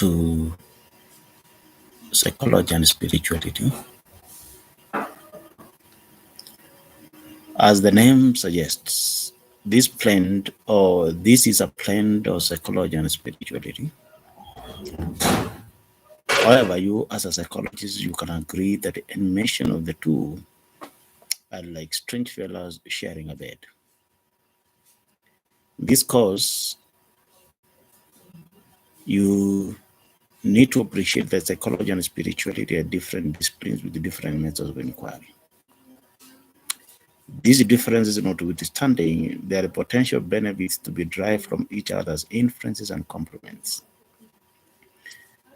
to psychology and spirituality. As the name suggests, this is a blend of psychology and spirituality. However, you as a psychologist, you can agree that the animation of the two are like strange fellows sharing a bed. This cause you need to appreciate that psychology and spirituality are different disciplines with different methods of inquiry. These differences notwithstanding, there are potential benefits to be derived from each other's influences and complements.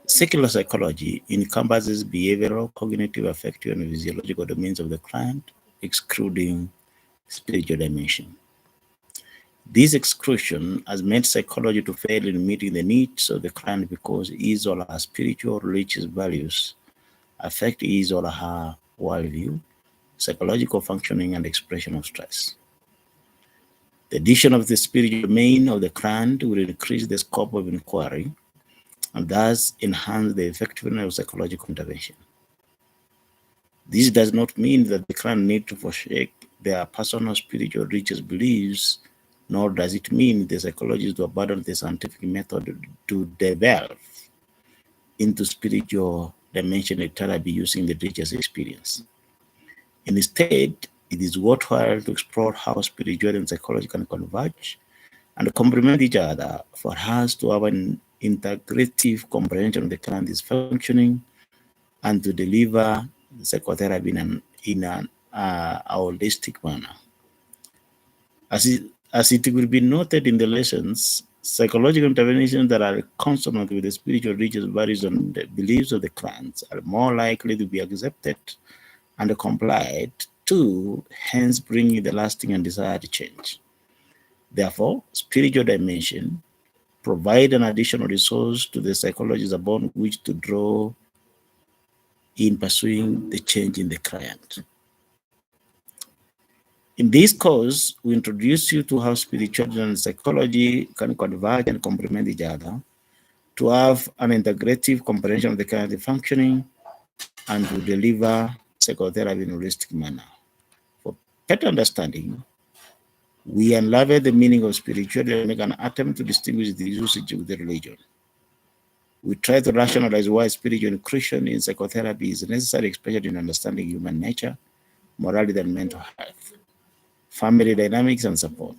Secular psychology encompasses behavioral, cognitive, affective, and physiological domains of the client, excluding spiritual dimension. This exclusion has made psychology to fail in meeting the needs of the client because his or her spiritual religious values affect his or her worldview, psychological functioning, and expression of stress. The addition of the spiritual domain of the client will increase the scope of inquiry and thus enhance the effectiveness of psychological intervention. This does not mean that the client needs to forsake their personal spiritual religious beliefs, nor does it mean the psychologist to abandon the scientific method to delve into spiritual dimension entirely using the religious experience. Instead, it is worthwhile to explore how spirituality and psychology can converge and complement each other for us to have an integrative comprehension of the client's functioning and to deliver psychotherapy in an holistic manner. As it will be noted in the lessons, psychological interventions that are consonant with the spiritual religious values and the beliefs of the clients are more likely to be accepted and complied to, hence bringing the lasting and desired change. Therefore, spiritual dimension provide an additional resource to the psychologists upon which to draw in pursuing the change in the client. In this course, we introduce you to how spirituality and psychology can converge and complement each other to have an integrative comprehension of the client's functioning and to deliver psychotherapy in a holistic manner. For better understanding, we unravel the meaning of spirituality and make an attempt to distinguish the usage of the religion. We try to rationalize why spiritual inclusion in psychotherapy is necessary, especially in understanding human nature, morality, and mental health, family dynamics, and support.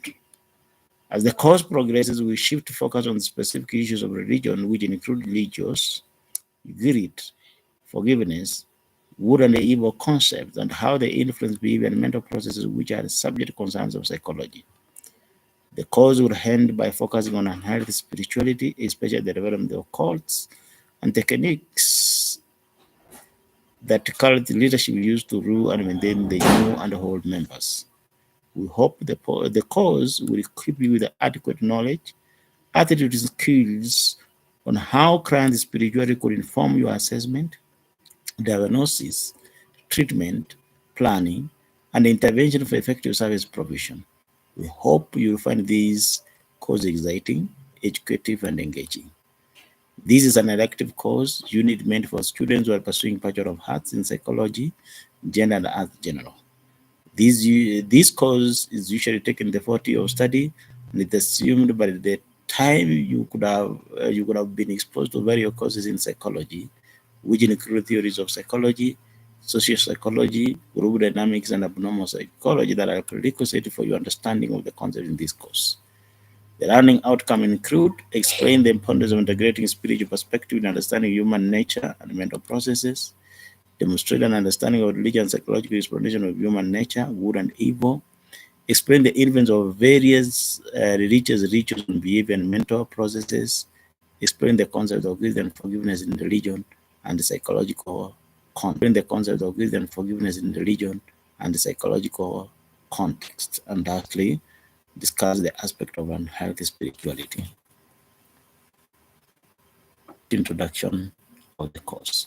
As the course progresses, we shift to focus on specific issues of religion, which include religious, greed, forgiveness, good and evil concepts, and how they influence behavior and mental processes, which are subject concerns of psychology. The course will end by focusing on unhealthy spirituality, especially the development of cults and techniques that cult leadership used to rule and maintain the new and old members. We hope the course will equip you with adequate knowledge, attitude, and skills on how client spirituality could inform your assessment, diagnosis, treatment, planning, and intervention for effective service provision. We hope you'll find this course exciting, educative, and engaging. This is an elective course unit meant for students who are pursuing Bachelor of Arts in Psychology, Gender, and Arts General. This course is usually taken the 4th of study, and it's assumed by the time you could have been exposed to various courses in psychology, which include theories of psychology, social psychology, group dynamics, and abnormal psychology that are prerequisite for your understanding of the concept in this course. The learning outcome include explain the importance of integrating spiritual perspective in understanding human nature and mental processes, demonstrate an understanding of religion and psychological explanation of human nature, good and evil, explain the influence of various religious rituals on behavior and mental processes, explain the concept of guilt and forgiveness in religion and the psychological context, and lastly, discuss the aspect of unhealthy spirituality. Introduction of the course.